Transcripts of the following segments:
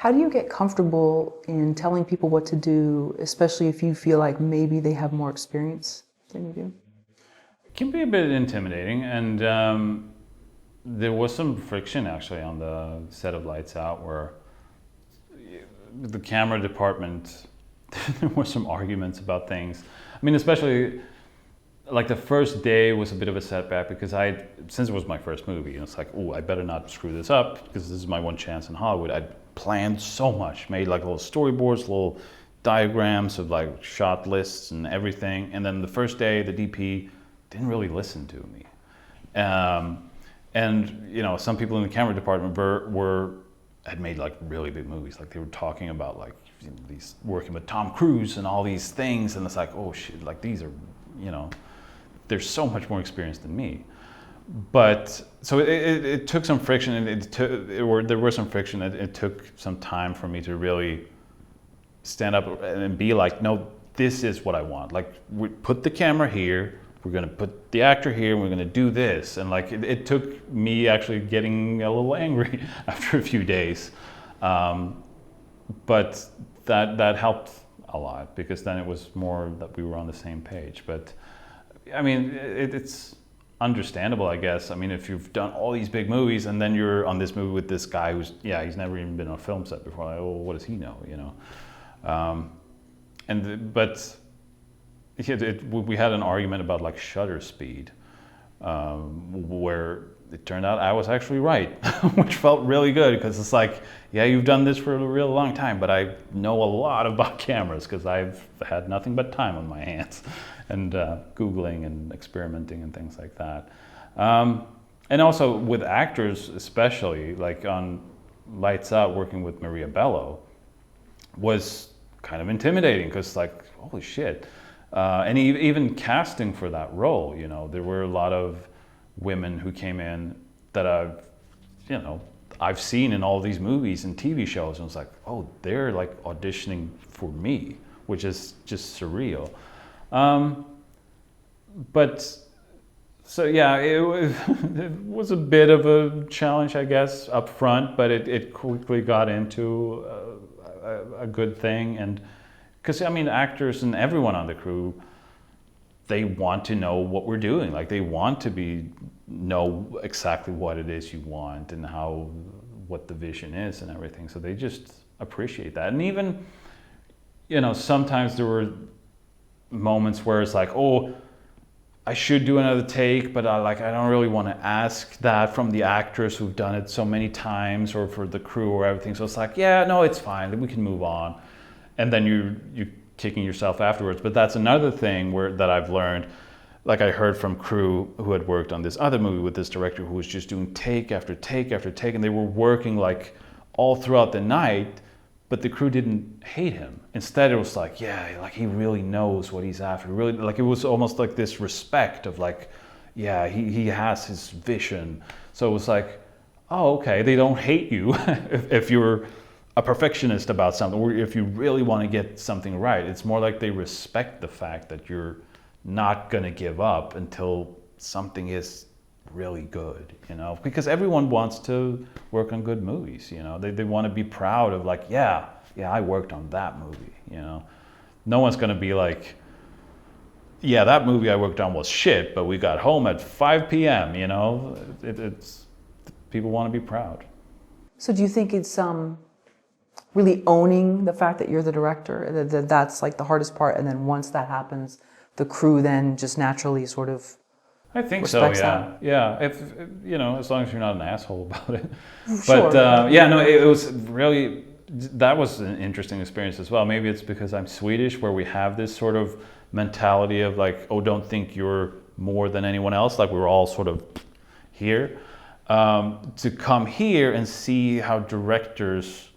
How do you get comfortable in telling people what to do, especially if you feel like maybe they have more experience than you do? It can be a bit intimidating, and there was some friction actually on the set of Lights Out where the camera department, there were some arguments about things. I mean, especially like the first day was a bit of a setback because since it was my first movie, and it's like, oh, I better not screw this up because this is my one chance in Hollywood. I'd planned so much, made like little storyboards, little diagrams of like shot lists and everything. And then the first day, the DP didn't really listen to me. And you know, some people in the camera department had made like really big movies. Like they were talking about like these working with Tom Cruise and all these things. And it's like, oh shit, like these are, you know, they're so much more experienced than me. But so it took some friction, and there was some friction. It took some time for me to really stand up and be like, no, this is what I want. Like, we put the camera here, we're gonna put the actor here, and we're gonna do this. And like, it took me actually getting a little angry after a few days. But that helped a lot because then it was more that we were on the same page. But I mean, it's understandable, I guess. I mean, if you've done all these big movies and then you're on this movie with this guy who's, he's never even been on a film set before. Like, oh, what does he know, you know? But we had an argument about like shutter speed, where it turned out I was actually right, which felt really good because it's like, yeah, you've done this for a real long time, but I know a lot about cameras because I've had nothing but time on my hands and Googling and experimenting and things like that. And also with actors, especially like on Lights Out, working with Maria Bello was kind of intimidating because like, holy shit. And even casting for that role, you know, there were a lot of women who came in that I've seen in all these movies and TV shows, and it's like, oh, they're like auditioning for me, which is just surreal. But so yeah, it was a bit of a challenge, I guess, up front, but it quickly got into a good thing. And because I mean, actors and everyone on the crew, they want to know what we're doing. Like they want to know exactly what it is you want and what the vision is and everything. So they just appreciate that. And even, you know, sometimes there were moments where it's like, oh, I should do another take, but I don't really want to ask that from the actors who've done it so many times, or for the crew or everything. So it's like, yeah, no, it's fine. We can move on. And then you're kicking yourself afterwards. But that's another thing that I've learned. Like I heard from crew who had worked on this other movie with this director who was just doing take after take after take, and they were working like all throughout the night, but the crew didn't hate him. Instead, it was like, yeah, like he really knows what he's after. Really, like it was almost like this respect of like, yeah, he has his vision. So it was like, oh, okay, they don't hate you if you're a perfectionist about something, or if you really want to get something right. It's more like they respect the fact that you're not going to give up until something is really good, you know, because everyone wants to work on good movies, you know, they want to be proud of like, yeah, I worked on that movie, you know. No one's going to be like, yeah, that movie I worked on was shit, but we got home at 5 p.m., you know. It's people want to be proud. So do you think it's really owning the fact that you're the director, that's like the hardest part, and then once that happens, the crew then just naturally sort of I think so, yeah. that? Yeah, if you know, as long as you're not an asshole about it. Sure. But yeah, no, it was really, that was an interesting experience as well. Maybe it's because I'm Swedish, where we have this sort of mentality of like, oh, don't think you're more than anyone else. Like we're all sort of here. To come here and see how directors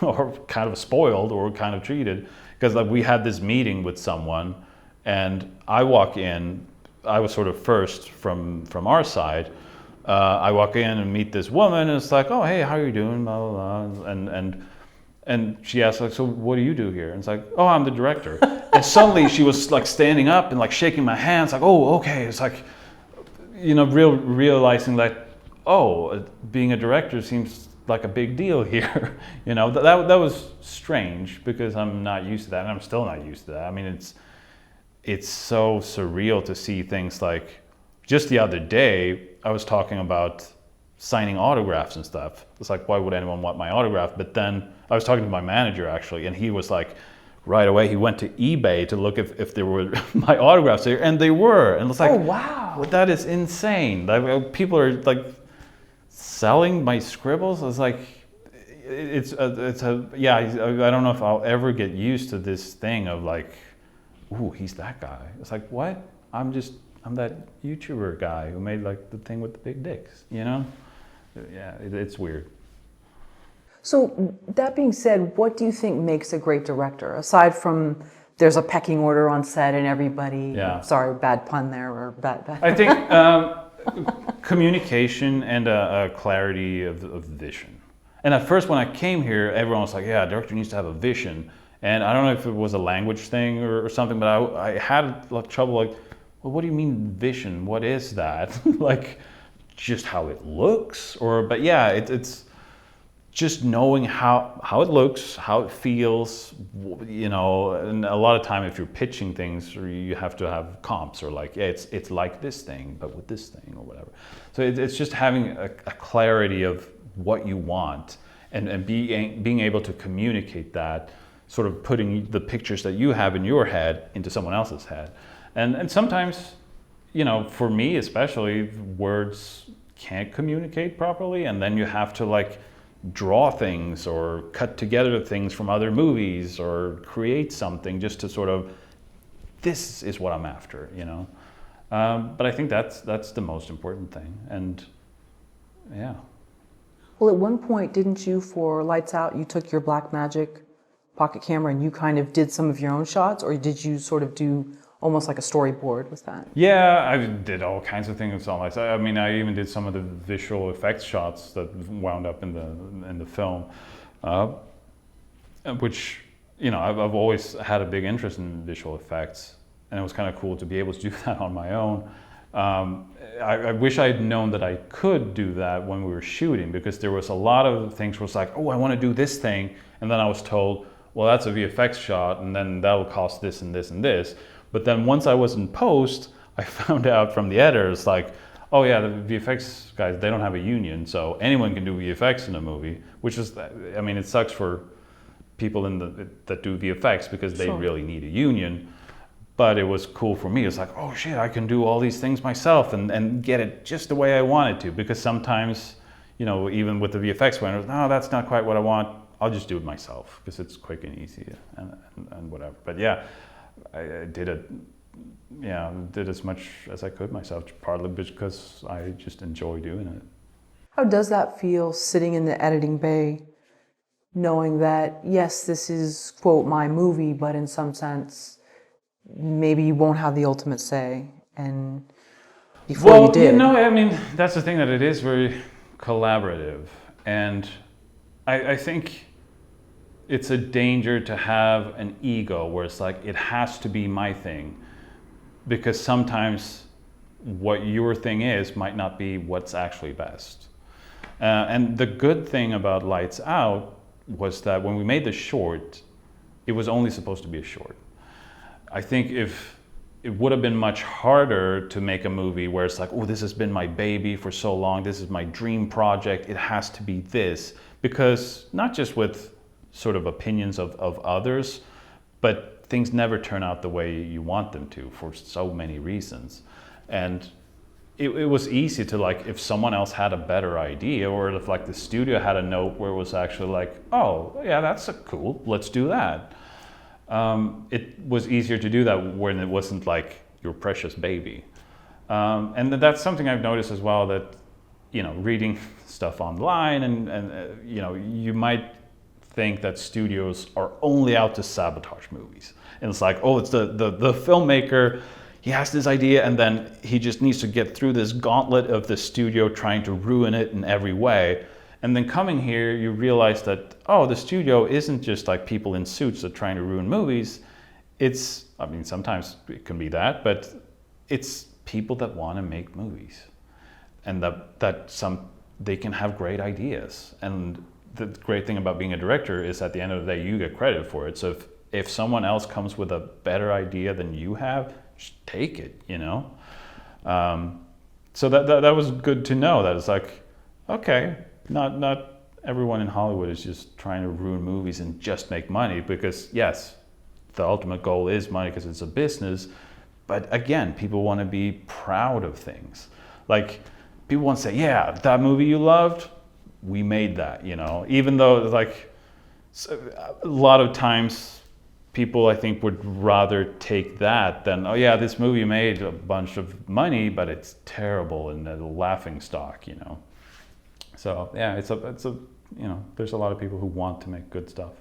are kind of spoiled or kind of treated, because like we had this meeting with someone, and I walk in. I was sort of first from our side. I walk in and meet this woman, and it's like, oh, hey, how are you doing? Blah, blah, blah. And she asks, like, so what do you do here? And it's like, oh, I'm the director. And suddenly she was like standing up and like shaking my hands, like, oh, okay. It's like, you know, realizing that, oh, being a director seems like a big deal here. You know, that was strange because I'm not used to that, and I'm still not used to that. I mean, it's so surreal to see things like, just the other day, I was talking about signing autographs and stuff. It's like, why would anyone want my autograph? But then I was talking to my manager actually, and he was like, right away, he went to eBay to look if there were my autographs there, and they were. And it's like, oh wow, well, that is insane. Like, people are like selling my scribbles. It's like, it's a yeah. I don't know if I'll ever get used to this thing of like, ooh, he's that guy. It's like, what? I'm that YouTuber guy who made like the thing with the big dicks, you know? Yeah, it's weird. So that being said, what do you think makes a great director? Aside from there's a pecking order on set and everybody, Yeah. sorry, bad pun there, or bad. I think communication and a clarity of vision. And at first when I came here, everyone was like, yeah, a director needs to have a vision. And I don't know if it was a language thing or something, but I had a lot of trouble like, well, what do you mean vision? What is that? Like, just how it looks? But yeah, it's just knowing how it looks, how it feels, you know. And a lot of time if you're pitching things, or you have to have comps, or like, yeah, it's like this thing, but with this thing or whatever. So it's just having a clarity of what you want, and being able to communicate that, sort of putting the pictures that you have in your head into someone else's head. And sometimes, you know, for me especially, words can't communicate properly, and then you have to like draw things or cut together things from other movies or create something just to sort of, this is what I'm after, you know. But I think that's the most important thing, and yeah. Well, at one point, didn't you, for Lights Out, you took your Blackmagic pocket camera and you kind of did some of your own shots, or did you sort of do almost like a storyboard with that? Yeah, I did all kinds of things on lights. I mean, I even did some of the visual effects shots that wound up in the film, which, you know, I've always had a big interest in visual effects, and it was kind of cool to be able to do that on my own. I wish I had known that I could do that when we were shooting, because there was a lot of things where it's like, oh, I want to do this thing, and then I was told, well, that's a VFX shot, and then that'll cost this and this and this. But then once I was in post, I found out from the editors, like, oh yeah, the VFX guys, they don't have a union, so anyone can do VFX in a movie, which is, I mean, it sucks for people that do VFX, because they really need a union. But it was cool for me. It's like, oh shit, I can do all these things myself and get it just the way I want it to. Because sometimes, you know, even with the VFX one, no, that's not quite what I want. I'll just do it myself because it's quick and easy and whatever. But yeah, I did as much as I could myself, partly because I just enjoy doing it. How does that feel, sitting in the editing bay, knowing that, yes, this is, quote, my movie, but in some sense, maybe you won't have the ultimate say, and before you did? You know, I mean, that's the thing, that it is very collaborative, and I think it's a danger to have an ego where it's like, it has to be my thing, because sometimes what your thing is might not be what's actually best. And the good thing about Lights Out was that when we made the short, it was only supposed to be a short. I think if it would have been much harder to make a movie where it's like, oh, this has been my baby for so long, this is my dream project, it has to be this. Because not just with sort of opinions of others, but things never turn out the way you want them to for so many reasons. And it was easy to, like, if someone else had a better idea, or if like the studio had a note where it was actually like, oh yeah, that's cool, let's do that. It was easier to do that when it wasn't like your precious baby. And that's something I've noticed as well, that, you know, reading stuff online and you know, you might think that studios are only out to sabotage movies. And it's like, oh, it's the filmmaker, he has this idea and then he just needs to get through this gauntlet of the studio trying to ruin it in every way. And then coming here, you realize that, oh, the studio isn't just like people in suits that are trying to ruin movies. It's, I mean, sometimes it can be that, but it's people that want to make movies. And that they can have great ideas. And the great thing about being a director is at the end of the day, you get credit for it. So if someone else comes with a better idea than you have, just take it, you know? So that was good to know. That it's like, okay, not everyone in Hollywood is just trying to ruin movies and just make money, because yes, the ultimate goal is money because it's a business. But again, people want to be proud of things. Like, people want to say, yeah, that movie you loved, we made that, you know? Even though, like, a lot of times people, I think, would rather take that than, oh yeah, this movie made a bunch of money, but it's terrible and a laughing stock, you know? So yeah, it's a, you know, there's a lot of people who want to make good stuff.